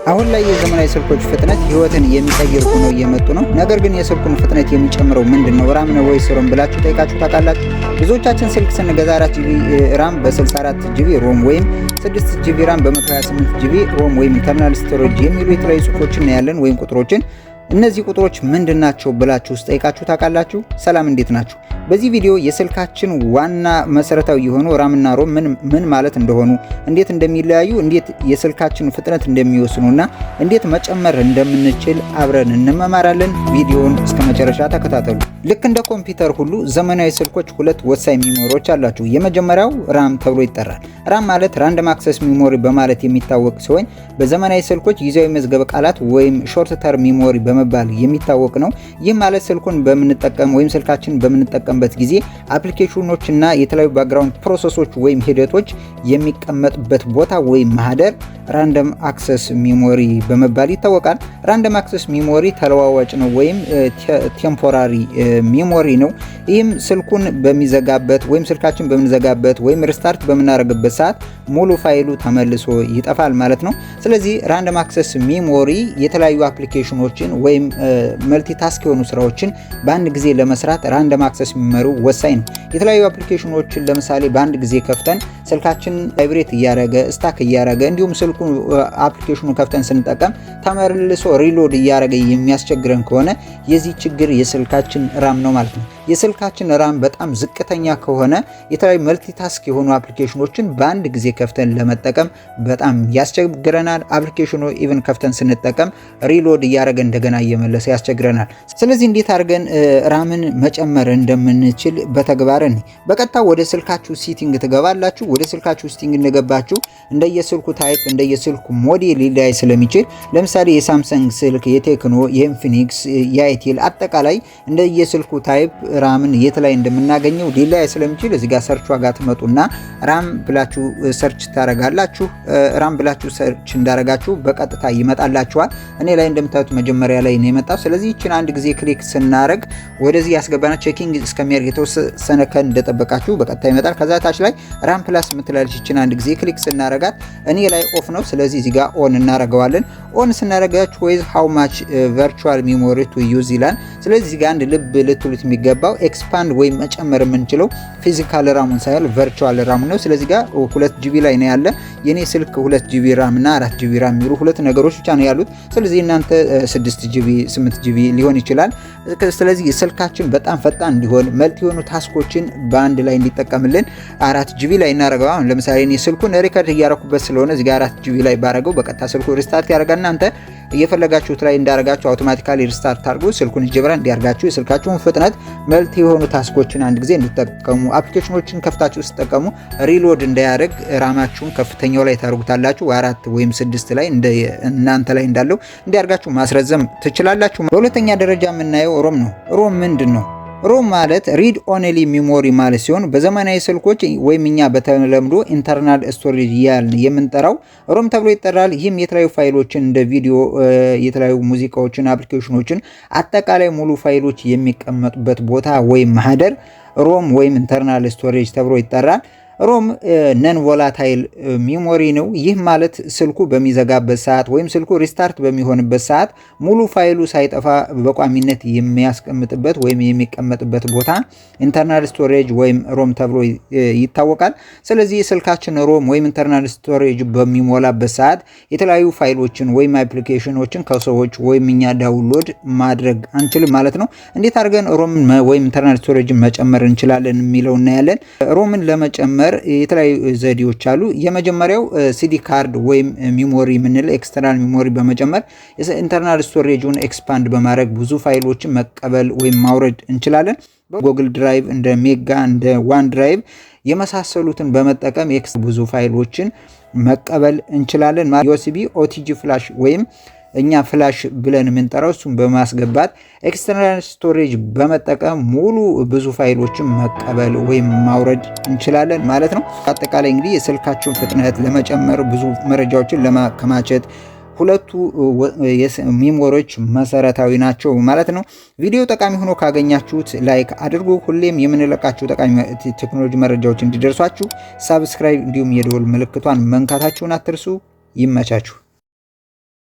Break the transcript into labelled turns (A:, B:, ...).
A: አሁን ላይ የዘመናዊ ስልኮች ፍጥነት ህይወትን የሚቀይር ሆኖ እየመጡ ነው። ነገር ግን የስልኩን ፍጥነት የሚጨምረው ምንድነው? ራም ነው ወይስ ሮም ብላችሁ ጠይቃችሁ ታውቃላችሁ? ብዙዎቻችን ስልክ ስንገዛ 4 ጂቢ ራም በ64 ጂቢ ሮም ወይም 6 ጂቢ ራም በ128 ጂቢ ሮም ወይም ኢንተርናል ስቶሬጅ የሚሉ የተለያዩ ጽሁፎችን ያለን ወይም ቁጥሮችን እነዚህ ቁጥሮች ምንድናቸው ብላችሁ ጠይቃችሁ ታውቃላችሁ? ሰላም እንዴት ናችሁ? በዚህ ቪዲዮ የስልካችን ዋና መሰረታዊ የሆኑ ራምና ሮም ምን ማለት እንደሆኑ፣ እንዴት እንደሚለያዩ፣ እንዴት የስልካችን ፍጥነት እንደሚወስኑና እንዴት መጨመር እንደምንችል አብረን እንመማራለን። ቪዲዮውን እስከ መጨረሻ ተከታተሉ። ልክ እንደ ኮምፒውተር ሁሉ ዘመናዊ ስልኮች ሁለት ወሳኝ ሚሞሪዎች አላቸው። የመጀመሪያው ራም ተብሎ ይጠራል። ራም ማለት ራንደም አክሰስ ሚሞሪ በማለት የሚታወቅ ሲሆን በዘመናዊ ስልኮች ጊዜያዊ መዝገበ ቃላት ወይም ሾርት ተርም ሚሞሪ በመባል የሚታወቅ ነው። ይህ ማለት ስልኩን በምንጠቀም ወይም ስልካችን በምንጠቀምበት ጊዜ አፕሊኬሽኖችና የተለያዩ ባክግራውንድ ፕሮሰሶች ወይም ሂደቶች የሚቀመጥበት ቦታ ወይም ማህደር ራንደም አክሰስ ሚሞሪ በመባል ይታወቃል። ራንደም አክሰስ ሚሞሪ ተለዋዋጭ ነው ወይም ቴምፖራሪ ሚሞሪ ነው። ይህም ስልኩን በሚዘጋበት ወይም ስልካችን በምንዘጋበት ወይም ሪስታርት በምናደርግበት ሰዓት ሙሉ ፋይሉ ተመልሶ ይጠፋል ማለት ነው። ስለዚህ ራንደም አክሰስ ሚሞሪ የተለያዩ አፕሊኬሽኖችን ወይም መልቲታስክ የሆኑ ስራዎችን በአንድ ጊዜ ለመስራት ራንደም አክሰስ ሚሞሪው ወሳኝ ነው። የተለያዩ አፕሊኬሽኖችን ለምሳሌ በአንድ ጊዜ ከፍተን ስልካችን ቫይብሬት እያደረገ ስታክ እያደረገ እንዲሁም ስልኩ አፕሊኬሽኑ ከፍተን ስንጠቀም ተመልሶ ሪሎድ እያደረገ የሚያስቸግረን ከሆነ የዚህ ችግር የስልካችን ራም ነው ማለት ነው። የስልካችን ራም በጣም ዝቅተኛ ከሆነ የተለያዩ መልቲታስክ የሆኑ አፕሊኬሽኖችን በአንድ ጊዜ ከፍተን ለመጠቀም በጣም ያስቸግረናል። አፕሊኬሽኑ ኢቭን ከፍተን ስንጠቀም ሪሎድ እያደረገ እንደገና እየመለሰ ያስቸግረናል። ስለዚህ እንዴት አድርገን ራምን መጨመር እንደምንችል በተግባር በቀጥታ ወደ ስልካችሁ ሴቲንግ ትገባላችሁ። ወደ ስልካችሁ ሴቲንግ እንደገባችሁ እንደየስልኩ ታይፕ እንደየስልኩ ሞዴል ሊለያይ ስለሚችል ለምሳሌ የሳምሰንግ ስልክ፣ የቴክኖ፣ የኢንፊኒክስ፣ የአይቴል አጠቃላይ እንደየስልኩ ታይፕ ራምን የት ላይ እንደምናገኘው ሊለያይ ስለሚችል እዚህ ጋር ሰርች ዋጋ ትመጡና ራም ብላችሁ ሰርች ታረጋላችሁ። ራም ብላችሁ ሰርች እንዳረጋችሁ በቀጥታ ይመጣላችኋል። እኔ ላይ እንደምታዩት መጀመሪያ ላይ ነው የመጣው። ስለዚህ እቺን አንድ ጊዜ ክሊክ ስናረግ ወደዚህ ያስገባና ቼኪንግ እስከሚያደርግ የተወሰነ ከን እንደጠበቃችሁ በቀጥታ ይመጣል። ከዛ ታች ላይ ራም ፕላስ የምትላለች እቺን አንድ ጊዜ ክሊክ ስናረጋት እኔ ላይ ኦፍ ነው። ስለዚህ እዚህ ጋር ኦን እናረጋዋለን። ኦን ስናረጋችሁ ወይስ ሃው ማች ቨርቹዋል ሚሞሪ ቱ ዩዝ ይላል። ስለዚህ እዚህ ጋር አንድ ልብ ልትሉት የሚገባው ኤክስፓንድ ወይም መጨመር የምንችለው ፊዚካል ራሙን ሳይሆን ቨርቹዋል ራሙን ነው። ስለዚህ ጋር 2 ጂቢ ላይ ነው ያለ። የኔ ስልክ 2 ጂቢ ራም እና 4 ጂቢ ራም የሚሉ ሁለት ነገሮች ብቻ ነው ያሉት። ስለዚህ እናንተ 6 ጂቢ 8 ጂቢ ሊሆን ይችላል። ስለዚህ ስልካችን በጣም ፈጣን እንዲሆን መልቲ የሆኑ ታስኮችን በአንድ ላይ እንዲጠቀምልን 4 ጂቢ ላይ እናረጋው። አሁን ለምሳሌ እኔ ስልኩን ሪከርድ እያረኩበት ስለሆነ እዚህ ጋር 4 ጂቢ ላይ ባረገው በቀጥታ ስልኩ ሪስታርት ያደርጋል። እናንተ እየፈለጋችሁት ላይ እንዳረጋችሁ አውቶማቲካሊ ሪስታርት አድርጉ። ስልኩን ጀብራ እንዲያርጋችሁ የስልካችሁን ፍጥነት መልቲ የሆኑ ታስኮችን አንድ ጊዜ እንድትጠቀሙ አፕሊኬሽኖችን ከፍታችሁ ስትጠቀሙ ሪሎድ እንዳያደርግ ራማችሁን ከፍተኛው ላይ ታርጉታላችሁ 4 ወይም 6 ላይ እናንተ ላይ እንዳለው እንዲያርጋችሁ ማስረዘም ትችላላችሁ። በሁለተኛ ደረጃ የምናየው ሮም ነው። ሮም ምንድን ነው? ሮም ማለት ሪድ ኦንሊ ሚሞሪ ማለት ሲሆን በዘመናዊ ስልኮች ወይም እኛ በተለምዶ ኢንተርናል ስቶሬጅ ያልን የምንጠራው ሮም ተብሎ ይጠራል። ይህም የተለያዩ ፋይሎችን እንደ ቪዲዮ፣ የተለያዩ ሙዚቃዎችን፣ አፕሊኬሽኖችን አጠቃላይ ሙሉ ፋይሎች የሚቀመጡበት ቦታ ወይም ማህደር ሮም ወይም ኢንተርናል ስቶሬጅ ተብሎ ይጠራል። ሮም ነን ቮላታይል ሚሞሪ ነው። ይህ ማለት ስልኩ በሚዘጋበት ሰዓት ወይም ስልኩ ሪስታርት በሚሆንበት ሰዓት ሙሉ ፋይሉ ሳይጠፋ በቋሚነት የሚያስቀምጥበት ወይም የሚቀመጥበት ቦታ ኢንተርናል ስቶሬጅ ወይም ሮም ተብሎ ይታወቃል። ስለዚህ ስልካችን ሮም ወይም ኢንተርናል ስቶሬጅ በሚሞላበት ሰዓት የተለያዩ ፋይሎችን ወይም አፕሊኬሽኖችን ከሰዎች ወይም እኛ ዳውንሎድ ማድረግ አንችልም ማለት ነው። እንዴት አድርገን ሮም ወይም ኢንተርናል ስቶሬጅን መጨመር እንችላለን የሚለው እናያለን። ሮምን ለመጨመር የተለያዩ ዘዴዎች አሉ። የመጀመሪያው ሲዲ ካርድ ወይም ሚሞሪ የምንለው ኤክስተርናል ሚሞሪ በመጨመር ኢንተርናል ስቶሬጁን ኤክስፓንድ በማድረግ ብዙ ፋይሎችን መቀበል ወይም ማውረድ እንችላለን። ጉግል ድራይቭ እንደ ሜጋ እንደ ዋን ድራይቭ የመሳሰሉትን በመጠቀም ብዙ ፋይሎችን መቀበል እንችላለን። ዩኤስቢ ኦቲጂ ፍላሽ ወይም እኛ ፍላሽ ብለን የምንጠራው እሱን በማስገባት ኤክስተርናል ስቶሬጅ በመጠቀም ሙሉ ብዙ ፋይሎችን መቀበል ወይም ማውረድ እንችላለን ማለት ነው። አጠቃላይ እንግዲህ የስልካችሁን ፍጥነት ለመጨመር ብዙ መረጃዎችን ለማከማቸት ሁለቱ ሚሞሪዎች መሰረታዊ ናቸው ማለት ነው። ቪዲዮ ጠቃሚ ሆኖ ካገኛችሁት ላይክ አድርጉ። ሁሌም የምንለቃችሁ ጠቃሚ ቴክኖሎጂ መረጃዎች እንዲደርሷችሁ ሳብስክራይብ እንዲሁም የደወል ምልክቷን መንካታችሁን አትርሱ። ይመቻችሁ።